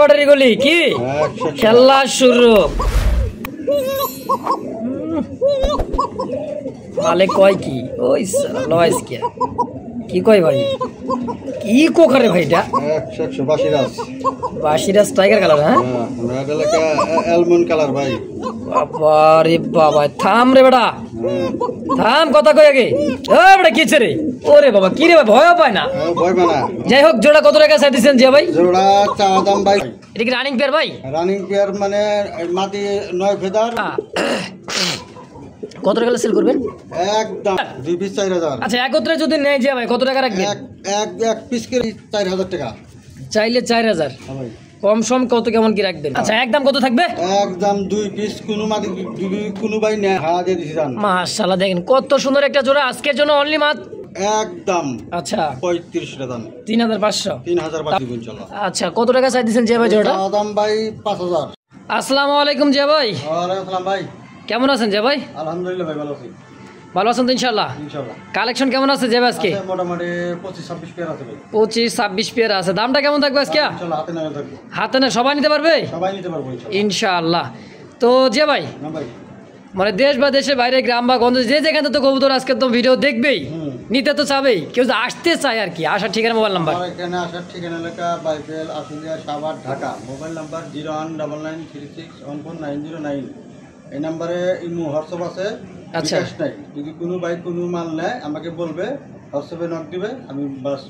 Battery গুলি কি খেলা শুরু মালে কয় কি ওই লয়েস কি কয় ভাই কি কোকারে ভাইটা 100 বাসিরাজ টাইগার কালার হ্যাঁ অ্যালমন্ড কালার ভাই বাবারে বাবা থাম রে বেটা থাম কথা কই আগে এ বেটা কি রে ওরে বাবা কি রে ভয় পায় না যাই হোক জোড়া কত টাকা চাই দিবেন জিয়া ভাই জোড়া চা দাম ভাই এটা কি রানিং পেয়ার ভাই রানিং পেয়ার মানে মাটি 9 ফেদার কত টাকা সেল করবেন একদম 2 পিস 4000 আচ্ছা একত্রে যদি নেই জিয়া ভাই কত টাকা রাখবেন এক পিস করে 4000 টাকা চাইলে 4000 হ্যাঁ ভাই কম সম কত কেমন কি রাখবেন আচ্ছা একদম কত থাকবে একদম 2 পিস কোনো মাটি কোনো ভাই না হ্যাঁ দিয়ে দিছি জান মাশাআল্লাহ দেখেন কত সুন্দর একটা জোড়া আজকের জন্য অনলি মাত্র একদম আচ্ছা 35 টাকা দাম 3500 দিবেন চলো আচ্ছা কত টাকা চাই দিবেন জিয়া ভাই জোড়া দাম ভাই 5000 আসসালামু আলাইকুম জিয়া ভাই ওয়া আলাইকুম আসসালাম ভাই কেমন আছেন জিয়া ভাই আলহামদুলিল্লাহ ভাই ভালো আছি ভালো আছেন তো ইনশাআল্লাহ কালেকশন কেমন আছে জিয়া ভাই আজকে মোটামুটি 25-26 পেয়ার আছে ভাই 25-26 পেয়ার আছে দামটা কেমন থাকবে আজকে ইনশাআল্লাহ হাতে না থাকবে হাতে না সবাই নিতে পারবে সবাই নিতে পারবো ইনশাআল্লাহ তো জিয়া ভাই না ভাই মানে দেশ বা দেশের বাইরে গ্রাম বা গঞ্জ যে যেখানে তো কবুতর আজকে তো ভিডিও দেখবেই নিতে তো চাবেই কেউ আসতে চায় আর কি আসার ঠিকানা মোবাইল নাম্বার এখানে আসার ঠিকানা লেখা Bible Ashulia Savar Dhaka mobile number 01996149009 এই নম্বরে ইমো হোয়াটসঅ্যাপ আছে আচ্ছা নাই যদি কোনো বাইক কোনো মাল নেয় আমাকে বলবে হোয়াটসঅ্যাপে নক দিবে আমি বাস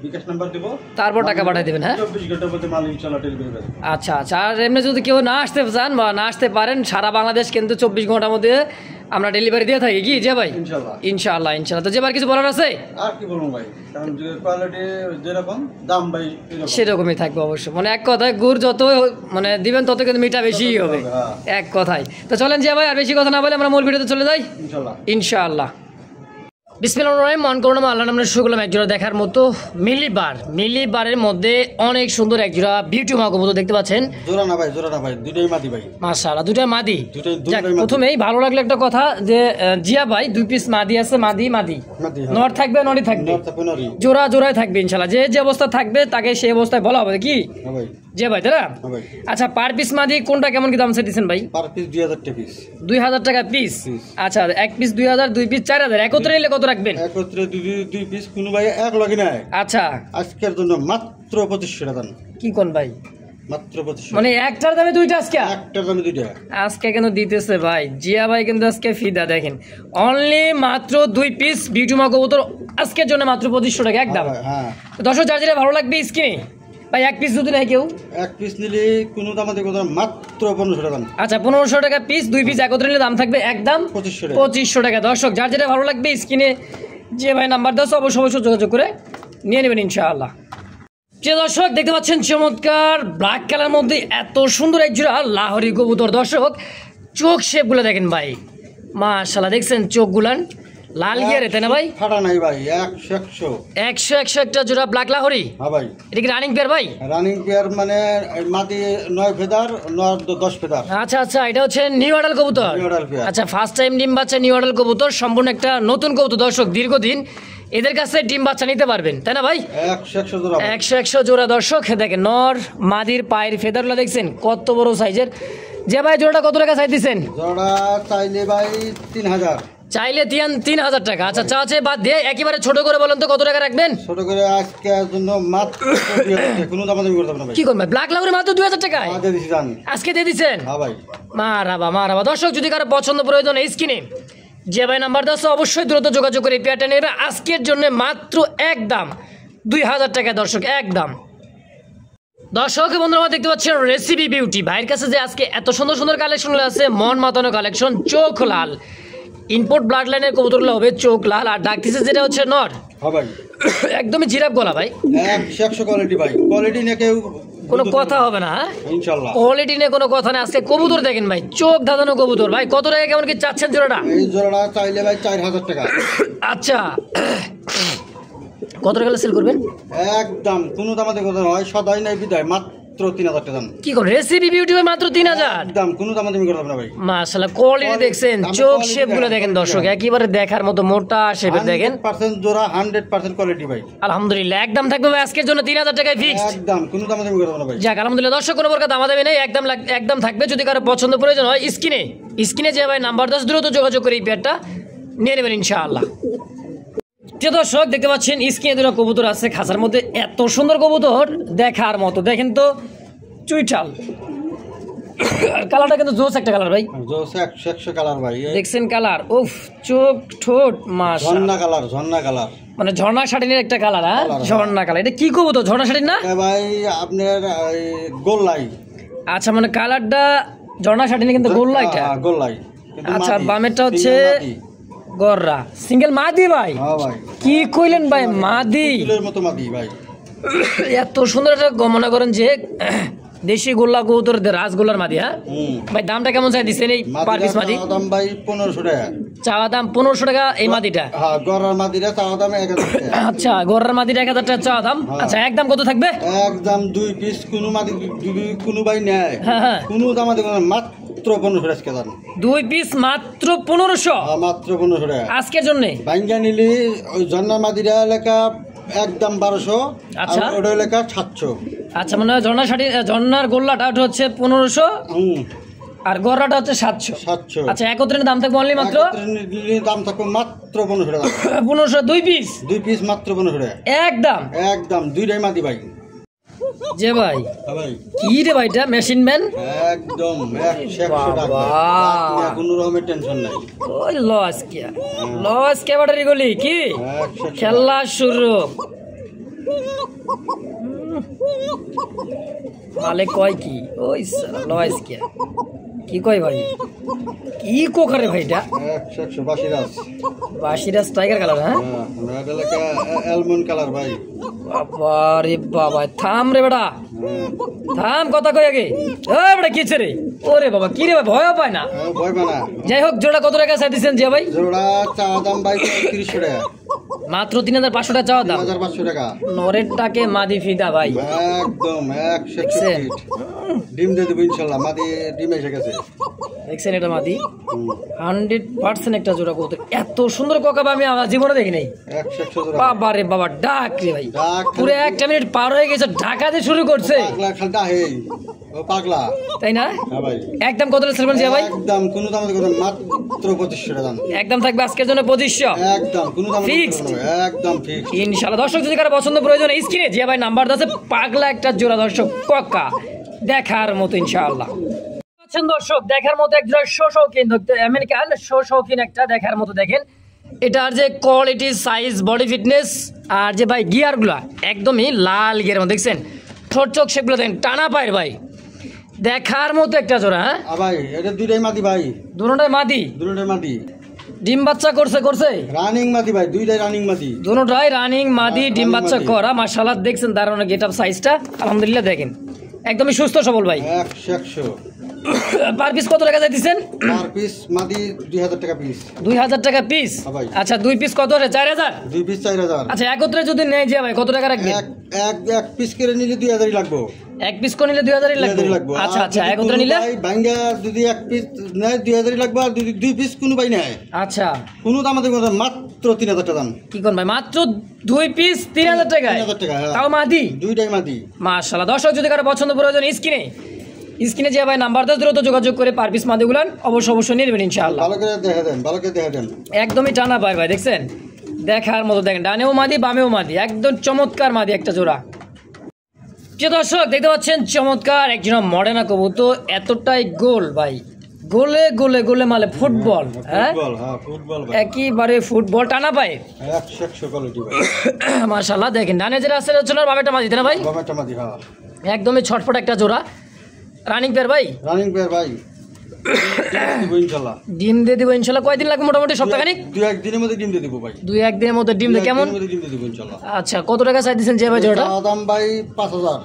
বিকাশ নাম্বার দিব তারপর টাকা পাঠিয়ে দিবেন হ্যাঁ 24 ঘন্টার মধ্যে মাল ইনশাআল্লাহ ডেলিভারি হবে আচ্ছা আচ্ছা আর এমনি যদি কেউ না আসতে চান বা না আসতে পারেন সারা বাংলাদেশ কিন্তু 24 ঘন্টার মধ্যে আমরা ডেলিভারি দিয়ে থাকি কি যে ভাই ইনশাআল্লাহ তো যে বার কিছু বলার আছে আর কি বলবো ভাই কারণ যে কোয়ালিটি যেরকম দাম ভাই সেরকমই থাকবে অবশ্যই মানে এক কথায় গুড় যত মানে দিবেন তত কিন্তু মিঠা বেশি হবে এক কথায় তো চলেন যে ভাই আর বেশি কথা না বলে আমরা মূল ভিডিওতে চলে যাই ইনশাআল্লাহ বিসমিল্লাহির রহমানির রহিম মন করুন আল্লাহর নামে শুরু করলাম একজোড়া দেখার মতো মিলিবারের মধ্যে অনেক সুন্দর একজোড়া বিউটি কবুতর দেখতে পাচ্ছেন জোড়া না ভাই দুটোই মাদি ভাই মাশাআল্লাহ দুটোই মাদি প্রথমেই ভালো লাগলো একটা কথা যে জিয়া ভাই 2 পিস মাদি আছে মাদি নর থাকবে নরি থাকবে জোড়ায় থাকবে ইনশাআল্লাহ যে অবস্থা থাকবে তাকে সেই অবস্থায় বলা হবে কি ভাই যে ভাই তাই না আচ্ছা পার পিস মাদি কোনটা কেমন কি দাম দিচ্ছেন ভাই পার পিস 2000 টাকা পিস 2000 টাকা পিস আচ্ছা এক পিস 2000 দুই পিস 4000 একত্রে নিলে কত রাখবেন একত্রে দুই পিস কোন ভাই এক লগে নাই আচ্ছা আজকের জন্য মাত্র 2500 টাকা কি কোন ভাই মাত্র 2500 মানে একটার দামে দুইটা একটার দামে দুইটা আজকে কেন দিতেছে ভাই জিয়া ভাই কিন্তু আজকে ফিদা দেখেন অনলি মাত্র 2 পিস বিউটি কবুতর আজকের জন্য মাত্র 2500 টাকা একদম হ্যাঁ দর্শক যার যেটা ভালো লাগবে স্ক্রিনে ভাই এক পিস যদি নাই কেউ এক পিস নিলে কোনো দাম দেখো মাত্র 1500 টাকা আচ্ছা 1500 টাকা পিস 2 পিস একত্রে নিলে দাম থাকবে একদম 2500 টাকা দর্শক যার যেটা ভালো লাগবে স্ক্রিনে যে ভাই নাম্বার দাও অবশ্যই যোগাযোগ করে নিয়ে নেবেন ইনশাআল্লাহ যে দর্শক দেখতে পাচ্ছেন চমৎকার ব্ল্যাক কালার মধ্যে এত সুন্দর এক জোড়া লাহোরি কবুতর দর্শক চোখ শেপগুলো দেখেন ভাই মাশাআল্লাহ দেখছেন চোখগুলান লাল গিয়ারে তাই না ভাই ফাটা নাই ভাই 100 একটা জোড়া ব্ল্যাক লাহোরি হ্যাঁ ভাই এটা কি রানিং পেয়ার ভাই রানিং পেয়ার মানে মাটি 9 ফেদার 10 ফেদার আচ্ছা এটা হচ্ছে নিউ অর্ডার কবুতর আচ্ছা ফার্স্ট টাইম ডিম বাচ্চা নিউ অর্ডার কবুতর সম্পূর্ণ একটা নতুন কবুতর দর্শক দীর্ঘদিন এদের কাছে ডিম বাচ্চা নিতে পারবেন তাই না ভাই 100 জোড়া দর্শক দেখেন নর মাদির পায়ের ফেদারগুলো দেখছেন কত বড় সাইজের যে ভাই জোড়াটা কত টাকা চাইতেছেন জোড়া চাইলে ভাই 3000 চাইলে 3000 টাকা আচ্ছা চাচে বাদ দিয়ে একেবারে ছোট করে বলেন তো কত টাকা রাখবেন ছোট করে আজকে জন্য মাত্র কোনো দাম করতে হবে না ভাই কি করবেন ব্ল্যাক লাউরে মাত্র 2000 টাকা দিয়ে দিছি জান আজকে দিয়ে দিবেন হ্যাঁ ভাই মারাবা দর্শক যদি কারো পছন্দ প্রয়োজন এই স্ক্রিনে যে ভাই নাম্বার দাও অবশ্যই দ্রুত যোগাযোগ করে পেয়ারটা নেবে আজকের জন্য মাত্র একদম 2000 টাকা দর্শক একদম দর্শক বন্ধুরা দেখতে পাচ্ছেন রেসিপি বিউটি ভাইয়ের কাছে যে আজকে এত সুন্দর কালেকশন আছে মন মাতানো কালেকশন চোখ লাল ইম্পোর্ট ব্লাড লাইনের কবুতরগুলো হবে চোখ লাল আর ডাকতেছে যেটা হচ্ছে নর হ্যাঁ ভাই একদমই জিরাফ গলা ভাই 100 কোয়ালিটি ভাই কোয়ালিটি নিয়ে কেউ কোনো কথা হবে না ইনশাআল্লাহ কোয়ালিটি নিয়ে কোনো কথা না আজকে কবুতর দেখেন ভাই চোখ ধাঁধানো কবুতর ভাই কত টাকা কেমন কি চাচ্ছেন জোড়াটা এই জোড়াটা চাইলে ভাই 4000 টাকা আচ্ছা কত টাকা সেল করবেন একদম কোনো দাম দেখো হয় সদাই নাই বিদায় মাত্র 3000 টাকা দাম। কি কোন রেসিপি বিউটি ভাই মাত্র 3000? একদম কোনো দামাদামি করলাম না ভাই। মাশাআল্লাহ কোয়ালিটি দেখছেন, চোখ শেপ গুলো দেখেন দর্শক, একেবারে দেখার মতো মোটা শেপের দেখেন। 100% জোড়া, 100% কোয়ালিটি ভাই। আলহামদুলিল্লাহ একদম থাকবে ভাই আজকের জন্য 3000 টাকায় ফিক্সড। একদম কোনো দামাদামি করলাম না ভাই। যাক আলহামদুলিল্লাহ দর্শক, কোনো প্রকার দামাদামি নেই, একদম থাকবে। যদি কারো পছন্দ প্রয়োজন হয় স্ক্রিনে যে ভাই নাম্বার 10 দ্রুত যোগাযোগ করে এই পেয়ারটা নিয়ে নেবেন ইনশাআল্লাহ। যে দর্শক দেখতে পাচ্ছেন স্ক্রিনে দুটো কবুতর আছে খাঁচার মধ্যে, এত সুন্দর কবুতর দেখার মতো। দেখেন তো চুইঠাল, কালারটা কিন্তু জোস একটা কালার ভাই, জোস 100 কালার ভাই। দেখছেন কালার, উফ চোখ ঠোঁট মাশাআল্লাহ, ঝর্ণা কালার মানে ঝর্ণা শাটিনের একটা কালার। হ্যাঁ ঝর্ণা কালার, এটা কি কবুতর? ঝর্ণা শাটিন না ভাই আপনার গোল্লাই। আচ্ছা মানে কালারটা ঝর্ণা শাটিনে কিন্তু গোল্লাইটা গোল্লাই। আচ্ছা বামেরটা হচ্ছে গররা, সিঙ্গেল মাদি ভাই। হ্যাঁ ভাই কি কইলেন ভাই, মাদি ফুলের মতো মাদি ভাই। এত সুন্দর একটা মনে করেন যে দেশি গোল্লা কবুতর রাজগোল্লার মাদি। হ্যাঁ ভাই দামটা কেমন চাই দিচ্ছেন এই পার পিস মাদি? দাম ভাই 1500 টাকা। চাওয়া দাম 1500 টাকা এই মাদিটা? হ্যাঁ গররার মাদিটা চাওয়া দাম 1000 টাকা। আচ্ছা গররার মাদিটা 1000 টাকা চাওয়া দাম। আচ্ছা একদম কত থাকবে? একদম 2 পিস কোনো মাদি কোনো ভাই নেয়, হ্যাঁ কোনো দাম মাত্র 1500 টাকা দাম। 2 পিস মাত্র 1500? মাত্র 1500 টাকা আজকের জন্য। বাইঙ্গা নিলি ওই ঝর্ণা মাদিরা এলাকা একদম 1200। আচ্ছা ওটা এলাকা 700। আচ্ছা মানে ঝর্ণার গোল্লাটা ওটা হচ্ছে 1500 আর গররাটা হচ্ছে 700। আচ্ছা একত্রে দাম থাকবে অনলি মাত্র দাম থাকবে মাত্র 1500 টাকা। 1500 2 পিস মাত্র 1500 টাকা একদম দুইটাই মাদি ভাই। যে ভাই ভাই কি রে ভাইটা মেশিন ম্যান একদম 100 টাকা, কোনো রকমের টেনশন নাই। ওই লস কে ব্যাটারি গলি কি খেলা শুরু মালে কয় কি ওই লস কি কয় ভাই, কি কোকারে ভাইটা 100 বাসিরাজ টাইগার কালার। হ্যাঁ এলাকা অ্যালমন্ড কালার ভাই। বাবা রে বাবা, থাম রে বেটা থাম, কথা কই আগে। ও বেটা কি রে, ওরে বাবা কি রে ভাই, ভয়ও পায় না। ভয় পায় না। যাই হোক জোড়া কত টাকা চাই দিচ্ছেন যে ভাই? জোড়া চাওয়া দাম ভাই 300 টাকা। মাত্র 3500 টাকা চাওয়া দাম। 3500 টাকা। নরেরটাকে মাদি ফিদা ভাই একদম 100 ডিম দিয়ে দেবো ইনশাল্লাহ। মাদি ডিম এসে গেছে দেখছেন, এটা মাদি 100% একটা জোড়া কবুতর। এত সুন্দর কোকাব আমি আমার জীবনে দেখি নাই। 100 জোড়া। বাবা রে বাবা ডাক রে ভাই, পুরো 1 মিনিট পার হয়ে গেছে, ঢাকাতে শুরু করছে পাগলা খালটা হেই ও পাগলা, তাই না? হ্যাঁ ভাই একদম কত সেলবেন যে ভাই? একদম কোনো দাম করবেন মাত্র 2500 টাকা দাম। একদম থাকবে আজকের জন্য 2500 একদম কোনো দাম ফিক্সড একদম ফিক্সড ইনশাআল্লাহ। দর্শক যদি কারো পছন্দ প্রয়োজন স্ক্রিনে যে ভাই নাম্বার আছে, পাগলা একটা জোড়া দর্শক কোকা দেখার মতো ইনশাআল্লাহ। দর্শক দেখার মতো এক জোড়া শৌখিন আমেরিকান শৌখিন একটা দেখার মতো। দেখেন এটার যে কোয়ালিটি, সাইজ, বডি ফিটনেস আর যে ভাই গিয়ারগুলা একদমই লাল গিয়ার মতো। দেখছেন ঠোঁট চোখ সেগুলো দেখেন, টানা পায়ের ভাই, দেখার মতো একটা জোড়া। হ্যাঁ ভাই এটা দুইটাই মাদি ভাই, দুটোটাই মাদি। ডিম বাচ্চা করছে রানিং মাদি ভাই, দুইটাই রানিং মাদি, দুটোটাই রানিং মাদি, ডিম বাচ্চা করা। মাশাআল্লাহ দেখছেন দারুণ গেটআপ সাইজটা, আলহামদুলিল্লাহ দেখেন একদমই সুস্থ সবল ভাই। 100 পার পিস কত টাকা চাইতেছেন? পার পিস মাদি 2000 টাকা পিস। 2000 টাকা পিস? আচ্ছা 2 পিস কত রে? 4000? 2 পিস 4000। আচ্ছা একত্রে যদি নেই যে ভাই কত টাকা রাখবেন? এক পিস করে নিলে 2000ই লাগবে। এক পিস করে নিলে 2000ই লাগবে। আচ্ছা আচ্ছা একত্রে নিলে ভাই ভাঙ্গা যদি এক পিস নেয় 2000ই লাগবে, আর যদি 2 পিস কোনো ভাই নেয় আচ্ছা কোনো দাম আমাদের মাত্র 3000 টাকা দাম। কি কোন ভাই মাত্র 2 পিস 3000 টাকা? 3000 টাকা তাও মাদি, দুইটাই মাদি। মাশাআল্লাহ। দর্শক যদি কারো পছন্দ প্রয়োজন স্ক্রিনে যে ভাই নাম্বার দাও দ্রুত যোগাযোগ করে পার পিস মাদিগুলান অবশ্যই নিয়ে নেবেন ইনশাআল্লাহ। ভালো করে দেখা দেন একদমই টানা পায় ভাই, দেখছেন দেখার মতো। দেখেন ডানেও মাদি বামেও মাদি, একদম চমৎকার মাদি একটা জোড়া। যে দর্শক দেখতে পাচ্ছেন চমৎকার একজন মডার্না কবুতর, এতটাই গোল ভাই, গোলে গোলে গোলে মালে ফুটবল। হ্যাঁ একেবারে ফুটবল টানা পায় 100 কোয়ালিটি ভাই মাশাআল্লাহ। দেখেন ডানে যেটা আছে হচ্ছে বামেটা মাদি, তাই না ভাই? বামেটা মাদি হ্যাঁ একদমই ছটফট একটা জোড়া। রানিং পেয়ার ভাই? রানিং পেয়ার ভাই। ডিম দিয়ে দিব ইনশাআল্লাহ। কয়দিন লাগবে মোটামুটি? সপ্তাহখানিক? 2-1 দিনের মধ্যে ডিম দিয়ে দিব ভাই। 2-1 দিনের মধ্যে ডিম দিয়ে কেমন? ডিম দিয়ে দিব ইনশাআল্লাহ। আচ্ছা কত টাকা চাই দিচ্ছেন যে ভাই জোড়াটা? দাম ভাই 5000।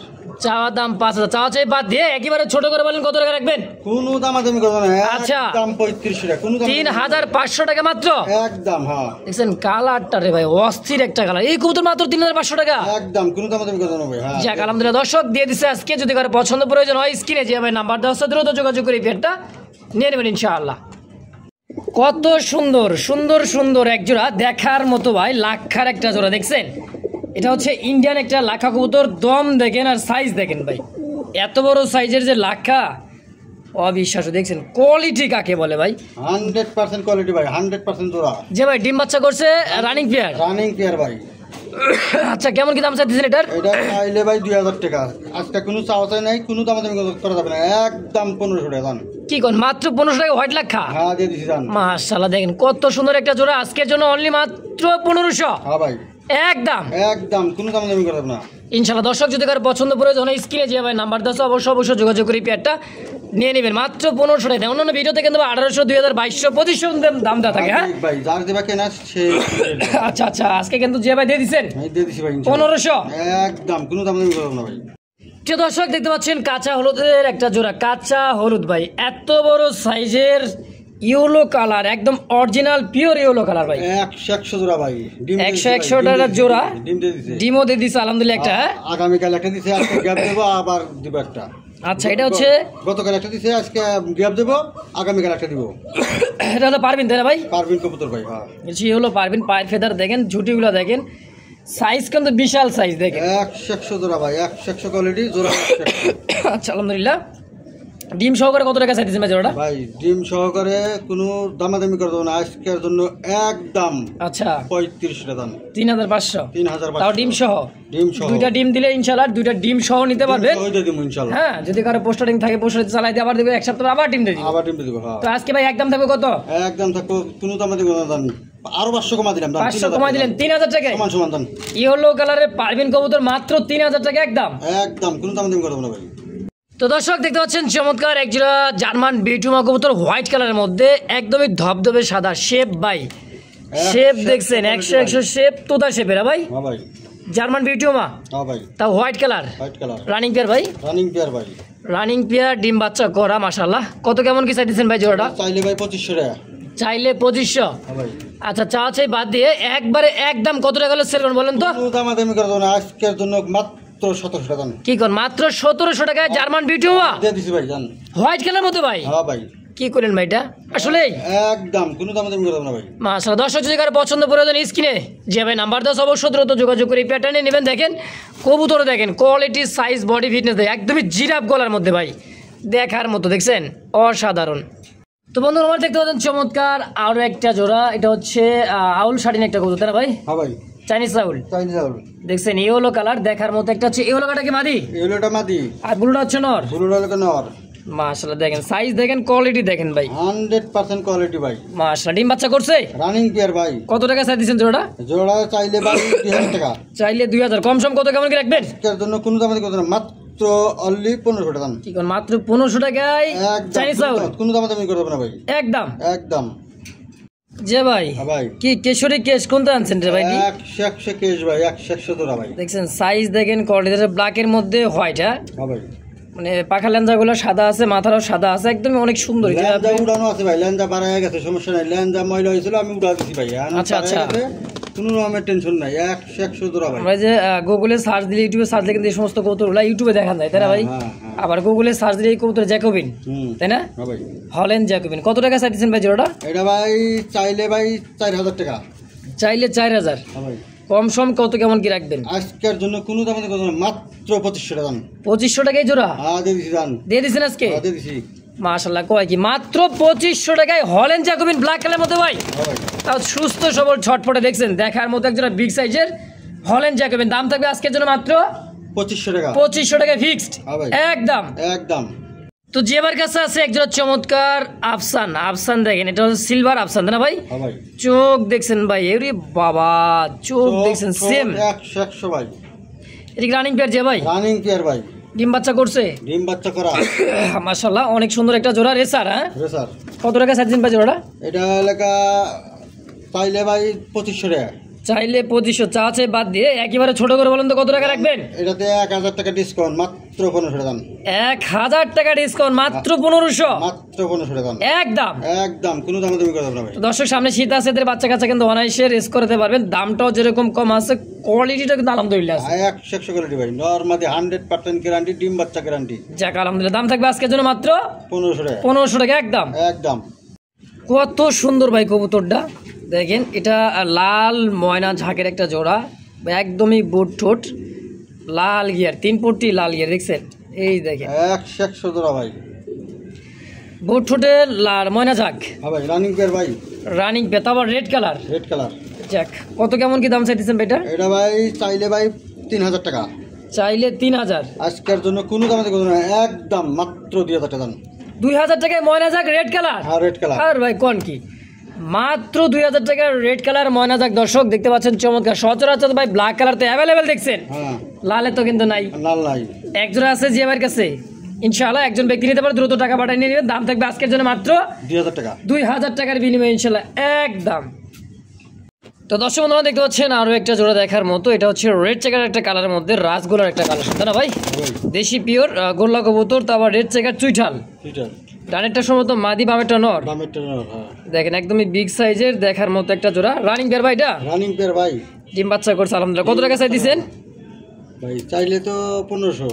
চাওয়া দাম 5,000, চাওয়া চাই বাদ দিয়ে একেবারে ছোট করে বলেন কত টাকা রাখবেন? কোনো দামাদামি করবো না, আচ্ছা। একদম 3500 টাকা, কোনো 3,500 টাকা মাত্র। একদম। হ্যাঁ দেখছেন কালারটা রে ভাই, অস্থির একটা কালার। এই কবুতর মাত্র 3,500 টাকা, একদম কোনো দামাদামি করবো না ভাই। হ্যাঁ যাক আলহামদুলিল্লাহ দর্শক দিয়ে দিচ্ছে আজকে। যদি কারো পছন্দ প্রয়োজন হয় স্ক্রিনে যে ভাই নাম্বার দেওয়া আছে দ্রুত যোগাযোগ করে পেয়ারটা নিয়ে নেবেন ইনশাআল্লাহ। কত সুন্দর সুন্দর সুন্দর এক জোড়া, দেখার মতো ভাই, লাক্ষার একটা জোড়া। দেখছেন এটা হচ্ছে ইন্ডিয়ান একটা লাক্ষা কবুতর। দম দেখেন আর সাইজ দেখেন ভাই, এত বড় সাইজের যে লাক্ষা, অবিশ্বাস্য। দেখছেন কোয়ালিটি কাকে বলে ভাই? 100% কোয়ালিটি ভাই, 100% জোড়া। যে ভাই ডিম বাচ্চা করছে, রানিং পেয়ার। রানিং পেয়ার ভাই। আচ্ছা কেমন কি দাম চাইতেছেন এটার? এটা চাইলে ভাই 2000 টাকা। আজকে কোনো চাওয়া চাই নাই, কোনো দামাদামি করা যাবে না, একদম 1500 টাকা দাম। কি কোন মাত্র 1500 টাকা হোয়াইট লাক্ষা? হ্যাঁ দিয়ে দিছি দাম। মাশাআল্লাহ দেখেন কত সুন্দর একটা জোড়া, আজকের জন্য অনলি মাত্র 1500। হ্যাঁ ভাই একদম একদম কোনো দামাদামি করা যাবে না ইনশাআল্লাহ। দর্শক যদি কারো পছন্দ পড়ে যখন স্ক্রিনে যে ভাই নাম্বার দাও অবশ্যই যোগাযোগ করে পেয়ারটা নিয়ে নেবেন মাত্র 1500 টাকা। অন্যান্য ভিডিওতে কিন্তু 1800, 2000, 2200, 2500 দাম দেওয়া থাকে। হ্যাঁ ভাই যার দেবা কেনা সে। আচ্ছা আচ্ছা, আজকে কিন্তু যে ভাই দিয়ে দিচ্ছেন দিয়ে দিছি ভাই 1500, একদম কোনো দামাদামি করা যাবে না ভাই। প্রিয় দর্শক দেখতে পাচ্ছেন কাঁচা হলুদের একটা জোড়া, কাঁচা হলুদ ভাই, এত বড় সাইজের ইয়েলো কালার, একদম অরিজিনাল পিওর ইয়েলো কালার ভাই। 100 জোড়া ভাই, 100 টাকা জোড়া, ডিম দিয়ে দিছে, ডিমও দিয়ে দিছে আলহামদুলিল্লাহ একটা। আগামীকাল একটা দিছে, আজকে গ্যাপ দেবো, আবার দিব একটা। আচ্ছা এটা হচ্ছে গতকাল একটা দিছে, আজকে গ্যাপ দেবো, আগামীকাল একটা দিব। এটা হলো পারবিন তাই না ভাই? পারবিন কবুতর ভাই। হ্যাঁ বলছি হলো পারবিন, পায়ের ফেদার দেখেন, ঝুটিগুলো দেখেন, সাইজ কিন্তু বিশাল সাইজ দেখেন। 100 জোড়া ভাই, 100 কোয়ালিটি জোড়া। আচ্ছা আলহামদুলিল্লাহ। ডিম সহকারে কত টাকা চাইতেছেন ভাই জোড়াটা? ভাই ডিম সহকারে কোনো দামাদামি করে দেবো না, আজকের জন্য একদম। আচ্ছা 3500 টাকা দাম। 3,500, 3,500 তাও ডিম সহ। ডিম সহ দুইটা ডিম দিলে ইনশাআল্লাহ দুইটা ডিম সহ নিতে পারবেন। ইনশাআল্লাহ। হ্যাঁ যদি কারো পোস্টারিং থাকে পোস্টারিং চালাই দিয়ে আবার দেবে, এক সপ্তাহ আবার ডিম দিয়ে দিবে। আবার ডিম দিয়ে দেবো। হ্যাঁ তো আজকে ভাই একদম থাকবে কত? একদম থাকবো, কোনো দামাদামি করে দাম। আরো 500 কমা দিলাম, 500 কমাই দিলেন 3,000 টাকায়। সমান সমান দাম। ইয়েলো কালারের পারবিন কবুতর মাত্র 3,000 টাকা একদম। একদম কোনো দামাদামি করে দেবো না ভাই। তো দর্শক দেখতে পাচ্ছেন চমৎকার একজোড়া জার্মান বিটুমা কবুতর, হোয়াইট কালারের মধ্যে, একদমই ধবধবে সাদা শেপ ভাই। শেপ দেখছেন 100 শেপ, তোতা শেপের ভাই। হ্যাঁ ভাই জার্মান বিটুমা। হ্যাঁ ভাই তাও white colour, white colour, running pair ভাই। রানিং পেয়ার ভাই, রানিং পেয়ার, ডিম বাচ্চা করা মাশাআল্লাহ। কত কেমন কি চাইতেছেন ভাই জোড়াটা? চাইলে ভাই 2500 টাকা। চাইলে 2500। হ্যাঁ ভাই আচ্ছা চা চাই বাদ দিয়ে একবারে একদম কত টাকা হলো সেল করুন বলেন তো? কোনো দামাদামি করে দেবো না, আজকের জন্য মাত্র 1700 টাকা দাম। কি কোন মাত্র 1700 টাকায় জার্মান বিটুমা দিয়ে দিছি ভাই জান। হোয়াইট কালার মতো ভাই। হ্যাঁ ভাই কি করেন ভাই এটা আসলে? একদম কোনো দামাদামি করে দেবো না ভাই। মাশাআল্লাহ। দর্শক যদি কারো পছন্দ প্রয়োজন স্ক্রিনে যে ভাই নাম্বার দাও অবশ্যই দ্রুত যোগাযোগ করে প্যাটার্নে নেবেন। দেখেন কবুতর দেখেন, কোয়ালিটি, সাইজ, বডি ফিটনেস দেখেন, একদমই জিরাফ গলার মধ্যে ভাই, দেখার মতো। দেখছেন অসাধারণ। তো বন্ধুরা আমার দেখতে পাচ্ছেন চমৎকার আরো একটা জোড়া, এটা হচ্ছে আউল শাড়িন একটা কবুতর, তাই না ভাই? হ্যাঁ ভাই চাইনিজ আউল। চাইনিজ আউল দেখছেন ইয়েলো কালার দেখার মতো একটা হচ্ছে, ইয়েলো কালারটা কি মাদি? এলোটা মাদি আর ব্লুটা হচ্ছে নর। ব্লুটা হলো নর। মাশাআল্লাহ দেখেন সাইজ দেখেন, কোয়ালিটি দেখেন ভাই, 100% কোয়ালিটি ভাই। মাশাআল্লাহ। ডিম বাচ্চা করছে? রানিং পেয়ার ভাই। কত টাকা চাই দিচ্ছেন জোড়াটা? জোড়া চাইলে ভাই 2000 টাকা। চাইলে 2000, কম সম কত কেমন কি রাখবেন? আজকের জন্য কোনো দামাদামি করে দেবো না, মাত্র অনলি 1500 টাকা দাম। কি কোন মাত্র 1500 টাকায় চাইনিজ আউল? কোনো দামাদামি করে দেবো না ভাই, একদম একদম। যে ভাই হ্যাঁ ভাই কি কেশরি কেশ কোনটা আনছেন রে ভাই? 100 কেশ ভাই, 100 জোড়া ভাই। দেখছেন সাইজ দেখেন, কোয়ালিটি, ব্ল্যাকের মধ্যে হোয়াইট। হ্যাঁ হ্যাঁ ভাই মানে পাখা লেঞ্জাগুলো সাদা আছে, মাথারও সাদা আছে, একদমই অনেক সুন্দর। লেঞ্জা উড়ানো আছে ভাই, লেঞ্জা বাড়া হয়ে গেছে, সমস্যা নাই। লেঞ্জা ময়লা হয়েছিল আমি উড়া দিছি ভাই। আচ্ছা আচ্ছা, কোনো রকমের টেনশন নাই, 100 জোড়া ভাই। আমরা যে গুগলে সার্চ দিলে, ইউটিউবে সার্চ দিলে কিন্তু এই সমস্ত কবুতরগুলো ইউটিউবে দেখা যায়, তাই না ভাই? হ্যাঁ, হ্যাঁ। আবার গুগলে সার্চ দিলে এই কবুতর জ্যাকোবিন, তাই না? হ্যাঁ ভাই হল্যান্ড জ্যাকোবিন। কত টাকা চাইতেছেন ভাই জোড়াটা? এটা ভাই চাইলে ভাই 4000 টাকা। চাইলে 4000, হ্যাঁ ভাই কম সম কত কেমন কি রাখবেন? আজকের জন্য কোনো দাম কথা না, মাত্র 2500 টাকা দাম। 2500 টাকায় জোড়া দিয়ে দিছি দাম, দিয়ে দিচ্ছেন আজকে? দিয়ে দিছি মাশাআল্লাহ। কয় কি মাত্র 2500 টাকায় হল্যান্ড জ্যাকোবিন ব্ল্যাক কালার মতো ভাই। হ্যাঁ ভাই তাও সুস্থ সবল ছটফটে, দেখছেন দেখার মতো একজোড়া বিগ সাইজের হল্যান্ড জ্যাকোবিন। দাম থাকবে আজকের জন্য মাত্র 2500 টাকা। 2500 টাকা ফিক্সড হ্যাঁ ভাই একদম একদম। তো যে আমার কাছে আছে একজোড়া চমৎকার আফসান। আফসান দেখেন, এটা হচ্ছে সিলভার আফসান, তাই না ভাই? হ্যাঁ ভাই চোখ দেখছেন ভাই, এরি বাবা চোখ দেখছেন সেম 100 ভাই। এদিকে রানিং পেয়ার যে ভাই, রানিং পেয়ার ভাই, ডিম বাচ্চা করছে ডিম বাচ্চা করা। মাশাআল্লাহ অনেক সুন্দর একটা জোড়া রেসার। হ্যাঁ রেসার। কত টাকা চাইছেন ভাই জোড়াটা? এটা এলাকা চাইলে ভাই 2500 টাকা। চাইলে 2500, চা আছে বাদ দিয়ে একেবারে ছোট করে বলেন তো কত টাকা রাখবেন? এটাতে 1000 টাকা ডিসকাউন্ট, মাত্র 1500 দাম। 1000 টাকা ডিসকাউন্ট, মাত্র 1500, মাত্র 1500 দাম, একদম একদম কোনো দামাদামি করা যাবে না ভাই। তো দর্শক, সামনে শীত আছে, এদের বাচ্চা কাচ্চা কিন্তু অনায়াসে রেস করতে পারবেন। দামটাও যেরকম কম আছে, কোয়ালিটিটা কিন্তু আলহামদুলিল্লাহ আছে, 100 কোয়ালিটি ভাই, নরমাদি 100% গ্যারান্টি, ডিম বাচ্চা গ্যারান্টি। যাক আলহামদুলিল্লাহ, দাম থাকবে আজকের জন্য মাত্র 1500 টাকা, 1500 টাকা একদম। একদম। কত সুন্দর ভাই কবুতরটা, দেখেন এটা লাল ময়না ঝাঁকের একটা জোড়া, একদমই বুট ঠোঁট, লাল গিয়ার, 3 পট্টি লাল গিয়ার, দেখছেন? এই দেখেন 100 জোড়া ভাই, বুট ঠোঁটের লাল ময়না ঝাঁক। হ্যাঁ ভাই, রানিং পেয়ার ভাই, রানিং পেয়ার, আবার রেড কালার, রেড কালার। যাক, কত কেমন কি দাম চাইতেছেন ভাই এটা? এটা ভাই চাইলে ভাই 3000 টাকা, চাইলে 3000। আজকের জন্য কোনো দামাদামি করবে না, একদম মাত্র 2000 টাকা দাম। 2000 টাকায় ময়না ঝাঁক রেড কালার? হ্যাঁ, রেড কালার। আর ভাই কোন কি, মাত্র 2000 টাকার রেড কালার ময়না ঝাঁক। দর্শক দেখতে পাচ্ছেন চমৎকার, সচরাচর ভাই ব্ল্যাক কালার তো অ্যাভেলেবেল দেখছেন, হ্যাঁ, লালে তো কিন্তু নাই, লাল নাই, একজোড়া আছে জিয়া ভাইয়ের কাছে। ইনশাআল্লাহ একজন ব্যক্তি নিতে পারে, দ্রুত টাকা পাঠিয়ে নিয়ে নেবেন। দাম থাকবে আজকের জন্য মাত্র 2000 টাকা, 2000 টাকার বিনিময়ে ইনশাআল্লাহ একদম। তো দর্শক বন্ধুরা দেখতে পাচ্ছেন আরো একটা জোড়া দেখার মতো, এটা হচ্ছে রেড চেকার একটা কালারের মধ্যে রাসগোলার একটা কালেকশন, তাই না ভাই? দেশি পিওর গোল্লা কবুতর, তো আবার রেড চেকার চুইঠাল। ডানেরটা সম্ভবত মাদি, বামেরটা নর। দেখেন একদমই বিগ সাইজের দেখার মতো একটা জোড়া, রানিং পেয়ার ভাই। এটা রানিং পেয়ার ভাই, ডিম বাচ্চা করছে আলহামদুলিল্লাহ। কত টাকা চাই দিচ্ছেন ভাই? চাইলে তো 1500,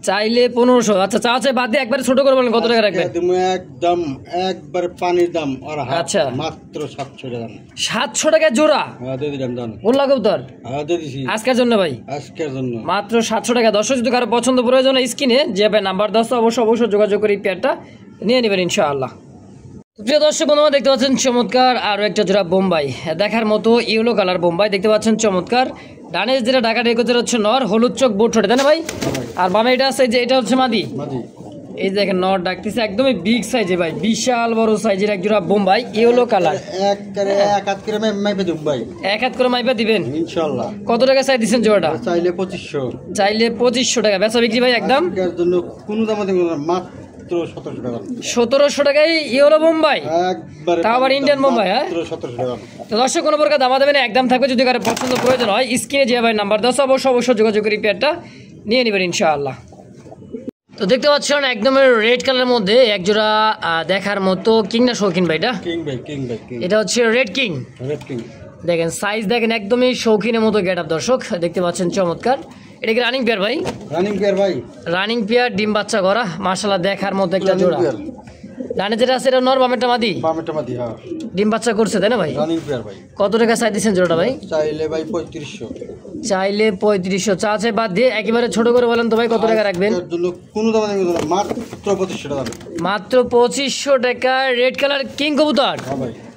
চাইলে 1500। আচ্ছা, চা চাই বাদ দিয়ে একবারে ছোট করে বলেন, কত টাকা রাখবেন? একদম একবারে পানির দাম, আর আচ্ছা, মাত্র 700 টাকা, 700 টাকা জোড়া। হ্যাঁ দিয়ে দিলাম দাম, গোল্লা কবুতর হ্যাঁ দিয়ে দিছি আজকের জন্য ভাই, আজকের জন্য মাত্র 700 টাকা। দর্শক যদি কারো পছন্দ প্রয়োজন, স্ক্রিনে যে ভাই নাম্বার দেওয়া আছে অবশ্যই যোগাযোগ করে এই পেয়ারটা নিয়ে নেবেন ইনশাআল্লাহ। প্রিয় দর্শক বন্ধুরা দেখতে পাচ্ছেন চমৎকার আরো একটা জোড়া বোম্বাই দেখার মতো, ইয়েলো কালার বোম্বাই দেখতে পাচ্ছেন চমৎকার। ডানে যেটা ঢাকা রেখেছে হচ্ছে নর, হলুদ চোখ বুট ঠোঁটে, তাই না ভাই? আর বামে এটা আছে যে এটা হচ্ছে মাদি। এই দেখেন নর ডাকতেছে, একদমই বিগ সাইজে ভাই, বিশাল বড় সাইজের এক জোড়া বোম্বাই ইয়েলো কালার। এক হাত করে মাইপা দিবেন ইনশাআল্লাহ। কত টাকা চাই দিচ্ছেন জোড়াটা? চাইলে 2500, চাইলে 2500 টাকা। বেচা বিক্রি ভাই একদম জন্য কোনো দাম মাত্র 1700 টাকায় ইয়েলো বোম্বাই, তাও আবার ইন্ডিয়ান বোম্বাই। হ্যাঁ, তো দর্শক কোনো প্রকার দামা দেবেন, একদম থাকবে। যদি কারো পছন্দ প্রয়োজন হয়, স্ক্রিনে যে ভাই নাম্বার 10 অবশ্যই যোগাযোগ করে পেয়ারটা নিয়ে নেবেন ইনশাআল্লাহ। তো দেখতে পাচ্ছেন একদম রেড কালারের মধ্যে এক জোড়া দেখার মতো কিং না শৌখিন ভাই? এটা হচ্ছে রেড কিং। দেখেন সাইজ দেখেন, একদমই শৌখিনের মতো গেট আপ। দর্শক দেখতে পাচ্ছেন চমৎকার, এটা কি রানিং পেয়ার ভাই? রানিং পেয়ার, ডিম বাচ্চা করা, মাশাআল্লাহ দেখার মতো একটা জোড়া। ডানে যেটা আছে এটা নর, বামেরটা মাদি। হ্যাঁ, ডিম বাচ্চা করছে, তাই না ভাই? রানিং পেয়ার ভাই। কত টাকা চাই দিচ্ছেন জোড়াটা ভাই? চাইলে ভাই 3500, চাইলে 3500। চা চাই বাদ দিয়ে একেবারে ছোট করে বলেন তো ভাই, কত টাকা রাখবেন? কোনো দাম নেই, মাত্র 2500 টাকা, মাত্র 2500 টাকা। রেড কালার কিং কবুতর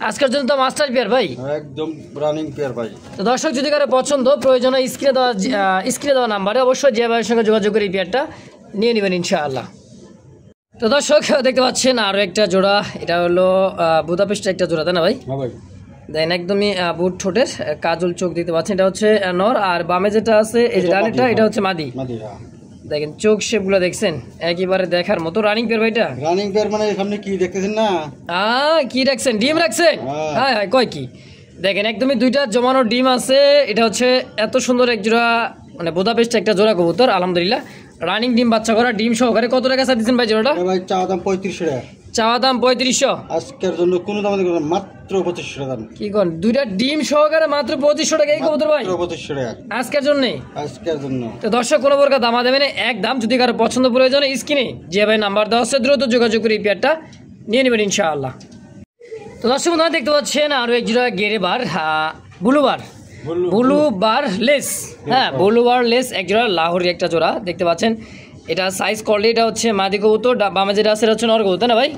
আজকের জন্য তো মাস্টার পেয়ার ভাই, একদম রানিং পেয়ার ভাই। তো দর্শক যদি কারো পছন্দ প্রয়োজন হয়, স্ক্রিনে দেওয়া নাম্বারে অবশ্যই যে ভাইয়ের সঙ্গে যোগাযোগ করে এই পেয়ারটা নিয়ে নেবেন ইনশাআল্লাহ। তো দর্শক দেখতে পাচ্ছেন আরো একটা জোড়া, এটা হলো বুদাপেস্টের একটা জোড়া, তাই না ভাই? দেন একদমই বুট ঠোঁটের কাজল চোখ দেখতে পাচ্ছেন, এটা হচ্ছে নর। আর বামে যেটা আছে এই যে ডানেরটা, এটা হচ্ছে মাদি। দেখেন চোখ শেপ গুলো দেখছেন, একেবারে দেখার মতো। রানিং পেয়ার ভাইটা? রানিং পেয়ার মানে সামনে কি দেখতেছেন না? কি রাখছেন? ডিম রাখছেন? হ্যাঁ হ্যাঁ, কয় কি দেখেন, একদমই দুইটা জমানো ডিম আছে। এটা হচ্ছে এত সুন্দর এক জোড়া, মানে বুদাপেস্ট একটা জোড়া কবুতর আলহামদুলিল্লাহ, রানিং ডিম বাচ্চা করা, ডিম সহকারে। কত টাকা চাই দিচ্ছেন ভাই জোড়াটা? ভাই চাওয়া দাম 3500 টাকা। চাওয়া দাম 3500। আজকের জন্য কোনো দাম মাত্র 2500 টাকা। কি কোন, দুইটা ডিম সহকারে মাত্র 2500 টাকা এই কবুতর ভাই? 2500 টাকা আজকের জন্য। তো দর্শক কোনো প্রকার দামা দেবেন একদম। যদি কারো পছন্দ প্রয়োজন, স্ক্রিনে যে ভাই নাম্বার দেওয়া আছে দ্রুত যোগাযোগ করে এই পেয়ারটা নিয়ে নেবেন ইনশাআল্লাহ। তো দর্শক বন্ধুরা দেখতে পাচ্ছেন আরো এক জোড়া গেরে বার, ব্লু বার লেস। হ্যাঁ, ব্লু বার লেস এক জোড়া, লাহোরি একটা জোড়া দেখতে পাচ্ছেন। এটা সাইজ করলে এটা হচ্ছে মাদি কবুতর, বামে যেটা আছে এটা হচ্ছে নর কবুতর, না ভাই?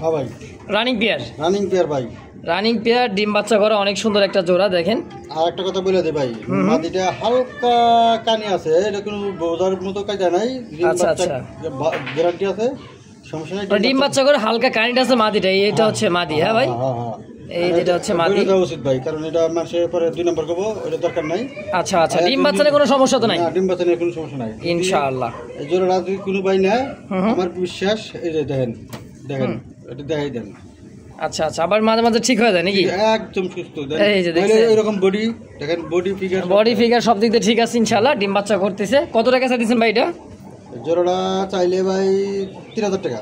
রানিং পেয়ার ভাই, রানিং পেয়ার, ডিম বাচ্চা করা, অনেক সুন্দর একটা জোড়া। দেখেন আর একটা কথা বলে দে ভাই, মাদিটা হালকা কানি আছে, এটা কোনো বোঝার মতো কাজে নাই। আচ্ছা আচ্ছা, গ্যারান্টি আছে, সমস্যা নাই। ডিম বাচ্চা করে হালকা কানিটা আছে মাদিটা, এটা হচ্ছে মাদি। হ্যাঁ ভাই, এই যেটা হচ্ছে মাদি উচিত ভাই, কারণ এটা মাসে পরে 2 নম্বর করব, এটা দরকার নাই। আচ্ছা আচ্ছা, ডিম বাচ্চার কোনো সমস্যা তো নাই? না, ডিম বাচ্চার কোনো সমস্যা নাই ইনশাআল্লাহ। এই জোড়াটা যদি কোনো ভাই নেয়, আমার বিশ্বাস, এই যে দেখেন এটা দেখাই দেন। আচ্ছা আচ্ছা, আবার মাঝে মাঝে ঠিক হয়ে যায় নাকি? একদম সুস্থ, এই যে দেখেন এরকম বডি, দেখেন বডি ফিগার সব দিক দিয়ে ঠিক আছে ইনশাআল্লাহ। ডিম বাচ্চা করতেছে। কত টাকা চাইছেন ভাই এটা? জোড়াটা চাইলে ভাই 3000 টাকা।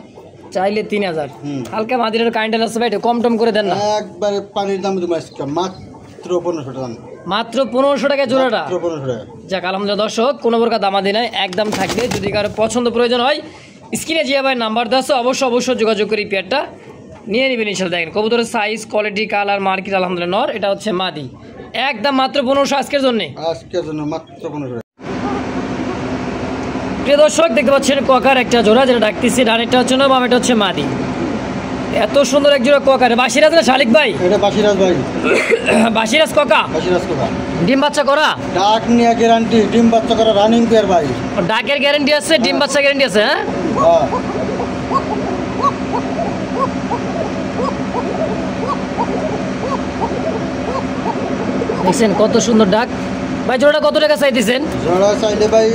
চাইলে 3000। হালকা মাদিরার কাইন্ডাল আছে ভাই, কম টম করে দেন না। একবারে পানির দাম তোমার মাত্র 1500 টাকা। মাত্র 1500 টাকা জোড়াটা। 1500 টাকা। যাক আলহামদুলিল্লাহ দর্শক, কোনো প্রকার দামাদি নাই, একদম থাকবে। যদি কারো পছন্দ প্রয়োজন হয় স্ক্রিনে জিয়া ভাই নাম্বার দেওয়া আছে, অবশ্যই যোগাযোগ করে পেয়ারটা নিয়ে নেবেন ইনশাআল্লাহ। দেখেন কবুতরের সাইজ, কোয়ালিটি, কালার, মার্কেট আলহামদুলিল্লাহ নর। এটা হচ্ছে মাদি, একদম মাত্র 1500 আজকের জন্য। মাত্র 1500 টাকা। প্রিয় দর্শক দেখতে পাচ্ছেন কোয়াকার একটা জোড়া, যেটা ডাকতেছি। ডানেরটা হচ্ছে নর, বামেরটা হচ্ছে মাদি। এত সুন্দর এক জোড়া কোয়াকার। বাসিরাজ না শালিক ভাই? এটা বাসিরাজ ভাই। বাসিরাজ কোকা। বাসিরাজ কোকা। ডিম বাচ্চা করা? ডাক নিয়ে গ্যারান্টি, ডিম বাচ্চা করা রানিং পেয়ার ভাই। ডাকের গ্যারান্টি আছে, ডিম বাচ্চা গ্যারান্টি আছে। হ্যাঁ দেখছেন কত সুন্দর ডাক ভাই। জোড়াটা কত টাকা চাইতেছেন? জোড়া চাইলে ভাই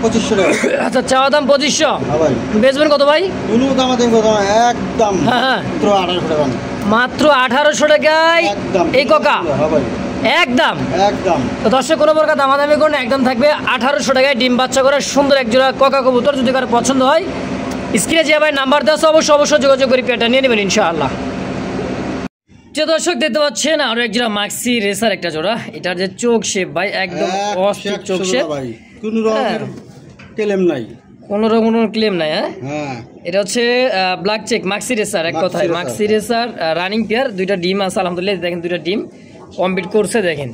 2500 টাকা। আচ্ছা, চাওয়া দাম 2500। হ্যাঁ ভাই। বেচবেন কত ভাই? কোনো দাম দেব না, একদম হ্যাঁ মাত্র 1800 টাকা। মাত্র 1800 টাকায় এই কোকা। হ্যাঁ ভাই একদম একদম। তো দর্শক কোনো প্রকার দামাদামি করুন, একদম থাকবে 1800 টাকায় ডিম বাচ্চা করার সুন্দর এক জোড়া কোকা কবুতর। যদি কারো পছন্দ হয় স্ক্রিনে যে ভাই নাম্বার দেওয়া আছে, অবশ্যই যোগাযোগ করে পেয়ারটা নিয়ে নেবেন ইনশাআল্লাহ। যে দর্শক দেখতে পাচ্ছেন আরো এক জোড়া মাক্সি রেসার একটা জোড়া। এটার যে চোখ শেপ ভাই, একদম অস্থির চোখ শেপ ভাই। কোনো রকমের ক্লেম নাই, কোনো রকমের ক্লেম নাই। হ্যাঁ এটা হচ্ছে ব্ল্যাক চেক মাক্সি রেসার। এক কথায় মাক্সি রেসার রানিং পেয়ার। দুইটা ডিম আছে আলহামদুলিল্লাহ। দেখেন দুইটা ডিম কমপ্লিট করছে। দেখেন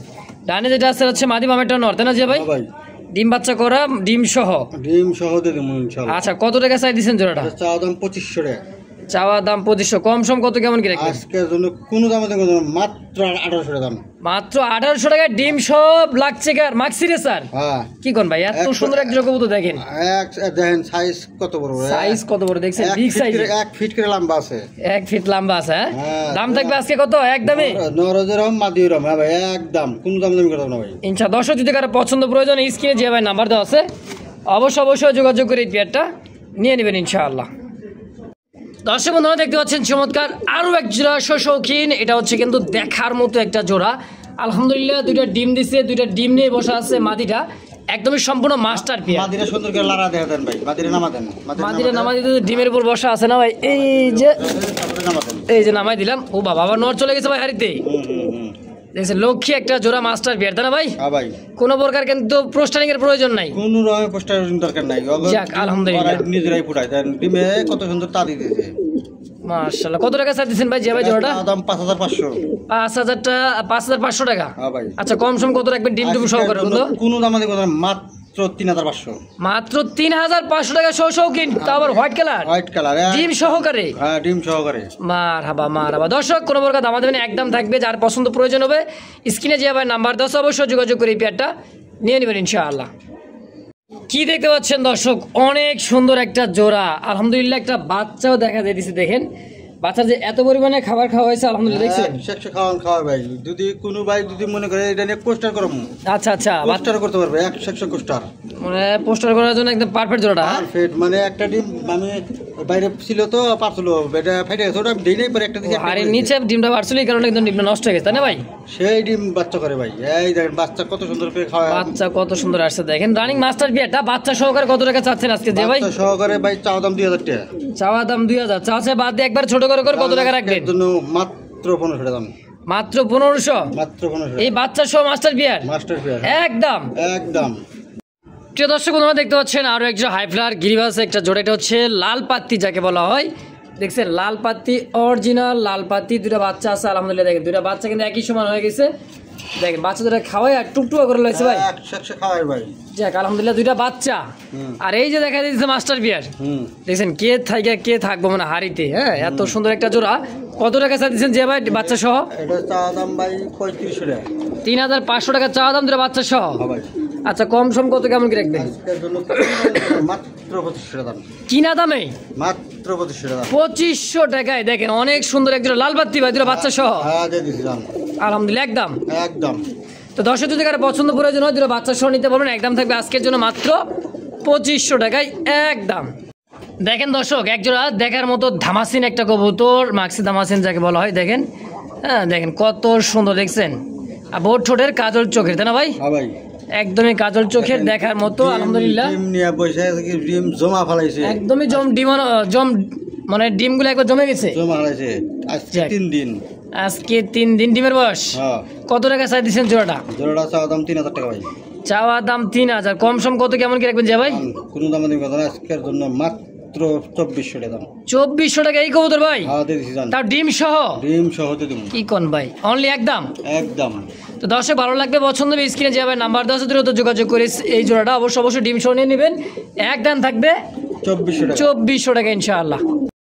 ডানে যেটা আছে হচ্ছে মাদি, বামেরটা নর, তাই না যে ভাই? ডিম বাচ্চা করা, ডিম সহ। ডিম সহ দেব ইনশাআল্লাহ। আচ্ছা, কত টাকা চাই দিবেন জোড়াটা? চাওয়া দাম 2500 টাকা। চাওয়া দাম 2500। কম সম কত কেমন কি রাখবেন? আজকের জন্য কোনো দাম দেব না, মাত্র 1800 টাকা দাম। মাত্র 1800 টাকায় ডিম সব ব্ল্যাক চেকার মাক্সি রেসার। হ্যাঁ কি কোন ভাই, এত সুন্দর এক জোড়া কবুতর। দেখেন দেখেন সাইজ কত বড়, সাইজ কত বড় দেখছেন, বিগ সাইজ। 1 ফিট করে লম্বা আছে। 1 ফিট লম্বা আছে। হ্যাঁ দাম থাকবে আজকে কত? একদমই নরজেরম মাদিরম। হ্যাঁ ভাই একদম কোনো দাম দামি করব না ভাই ইনশাআল্লাহ। দর্শক যদি কারো পছন্দ প্রয়োজন স্ক্রিনে যে ভাই নাম্বার দেওয়া আছে, অবশ্যই যোগাযোগ করে এই পেয়ারটা নিয়ে নেবেন ইনশাআল্লাহ। দর্শক বন্ধুরা দেখতে পাচ্ছেন চমৎকার আরও এক জোড়া শৌখিন। এটা হচ্ছে কিন্তু দেখার মতো একটা জোড়া আলহামদুলিল্লাহ। দুইটা ডিম দিছে, দুইটা ডিম নিয়ে বসা আছে। মাদিটা একদমই সম্পূর্ণ মাস্টার পেয়ার। মাদিরা সুন্দর করে লারা দেখা দেন ভাই। মাদিরা নামা দেন, মাদিরা নামা দিতে ডিমের উপর বসা আছে না ভাই? এই যে নামাই দিলাম। ও বাবা, আবার নর চলে গেছে ভাই হারিতে। দেখছেন লক্ষ্মী একটা জোড়া মাস্টার পেয়ার, তাই না ভাই? হ্যাঁ ভাই। কোনো প্রকার কিন্তু পোস্টারিং এর প্রয়োজন নাই, কোনো রকমের পোস্টারিং দরকার নাই। যাক আলহামদুলিল্লাহ। নিজেরাই ফুটায় দেন। ডিমে কত সুন্দর তাদি দিয়েছে মাশাআল্লাহ। কত টাকা চাই দিচ্ছেন ভাই যে ভাই জোড়াটা? দাম 5500। 5500 টাকা। হ্যাঁ ভাই। আচ্ছা, কম সম কত রাখবেন ডিম টুম সহকারে? কোনো দাম দেব না, মাত্র 3500। মাত্র 3500 টাকা শৌখিন, তা আবার হোয়াইট কালার। হোয়াইট কালার ডিম সহকারে। হ্যাঁ ডিম সহকারে। মারহাবা। দর্শক কোনো প্রকার দাম দেবেন, একদম থাকবে। যার পছন্দ প্রয়োজন হবে স্ক্রিনে যে ভাই নাম্বার 10 অবশ্যই যোগাযোগ করে এই পেয়ারটা নিয়ে নেবেন ইনশাআল্লাহ। কি দেখতে পাচ্ছেন দর্শক, অনেক সুন্দর একটা জোড়া আলহামদুলিল্লাহ। একটা বাচ্চাও দেখা যাইতেছে। দেখেন বাচ্চা যে এত পরিমাণে খাবার খাওয়া হয়েছে আলহামদুলিল্লাহ। দেখছেন খাওয়ান ভাই। যদি কোনো ভাই যদি মনে করে এটা নিয়ে পোস্টার করব, আচ্ছা পোস্টার করতে পারবে। 100 পোস্টার, মানে পোস্টার করার জন্য একদম পারফেক্ট জোড়াটা। পারফেক্ট। মানে একটা ডিম আমি বাইরে ছিল তো পারছিল, এটা ফাইটে গেছে, ওটা দেই নাই পরে একটা দিকে। আরে নিচে ডিমটা বাড়ছিল, এই কারণে কিন্তু ডিমটা নষ্ট হয়ে গেছে, তাই না ভাই? সেই ডিম বাচ্চা করে ভাই। এই দেখেন বাচ্চা কত সুন্দর করে খাওয়া। বাচ্চা কত সুন্দর আসছে। দেখেন রানিং মাস্টার বিয়ারটা বাচ্চা সহকারে কত টাকা চাচ্ছেন আজকে যে ভাই? বাচ্চা সহকারে ভাই চাওয়া দাম 2000 টাকা। চাওয়া দাম 2000। চাওয়া বাদ দিয়ে একবার ছোট করে কত টাকা রাখবেন? জন্য মাত্র 1500 টাকা দাম। মাত্র 1500। মাত্র 1500 এই বাচ্চা সহ মাস্টার বিয়ার। মাস্টার বিয়ার একদম একদম। প্রিয় দর্শক বন্ধুরা দেখতে পাচ্ছেন আরো একটা হাই ফ্লার গিরিবাস একটা জোড়া। এটা হচ্ছে লাল পাত্তি যাকে বলা হয়। দেখছেন লাল পাত্তি, অরিজিনাল লাল পাত্তি। দুটা বাচ্চা আছে আলহামদুলিল্লাহ। দেখেন দুটা বাচ্চা কিন্তু একই সমান হয়ে গেছে। দেখেন বাচ্চা দুটা খাওয়াই আর টুকটুকা করে লাইছে ভাই। 100 খাওয়াই ভাই। যাক আলহামদুলিল্লাহ দুইটা বাচ্চা। আর এই যে দেখা যাচ্ছে মাস্টার বিয়ার। দেখছেন কে থাকবো মানে হাড়িতে। হ্যাঁ এত সুন্দর একটা জোড়া। কত টাকা চা দিচ্ছেন যে ভাই বাচ্চা সহ? এটা চাওয়া দাম ভাই 3500 টাকা। 3500 টাকা চাওয়া দাম দুটা বাচ্চা সহ। ভাই আচ্ছা, কম সম কত কেমন কি রাখবেন? মাত্র 2500 টাকা। কিনা দামে মাত্র 2500 টাকা। 2500 টাকায় দেখেন অনেক সুন্দর একটা লাল বাত্তি ভাই দুটা বাচ্চা সহ। হ্যাঁ দিয়ে দিছিলাম আলহামদুলিল্লাহ একদম একদম। তো দর্শক যদি কারো পছন্দ প্রয়োজন হয় দুটো বাচ্চা সহ নিতে পারবেন। একদম থাকবে আজকের জন্য মাত্র 2500 টাকায় একদম। দেখেন দর্শক এক জোড়া দেখার মতো ধামাসিন একটা কবুতর, মাক্সি ধামাসিন যাকে বলা হয়। দেখেন হ্যাঁ দেখেন কত সুন্দর। দেখছেন আর বোট ঠোঁটের কাজল চোখের, তাই না ভাই? হ্যাঁ ভাই। একদমই কাজল চোখের দেখার মতো আলহামদুলিল্লাহ। ডিম নিয়ে বসে আছে, ডিম জমা ফেলাইছে, একদমই জম মানে ডিমগুলো একবার জমে গেছে, জমা ফেলাইছে আজকে 3 দিন। আজকে 3 দিন ডিমের বয়স। হ্যাঁ। কত টাকা চাই দিচ্ছেন জোড়াটা? জোড়াটা চাওয়া দাম 3000 টাকা ভাই। চাওয়া দাম 3000, কম সম কত কেমন কি রাখবেন যে ভাই? কোনো দাম দিন কথা না, আজকের জন্য মাত্র 2400 টাকা দাম। 2400 টাকা এই কবুতর ভাই? হ্যাঁ দিয়ে দিছি জান। তাও ডিম সহ? ডিম সহ দিয়ে দেব। কি কোন ভাই, অনলি একদম? একদম। তো দর্শক ভালো লাগবে, পছন্দ হবে, স্ক্রিনে যে ভাই নাম্বার দেওয়া আছে দ্রুত যোগাযোগ করে এই জোড়াটা অবশ্যই ডিম সহ নিয়ে নেবেন। একদম থাকবে 2400 টাকা। 2400 টাকা ইনশাআল্লাহ।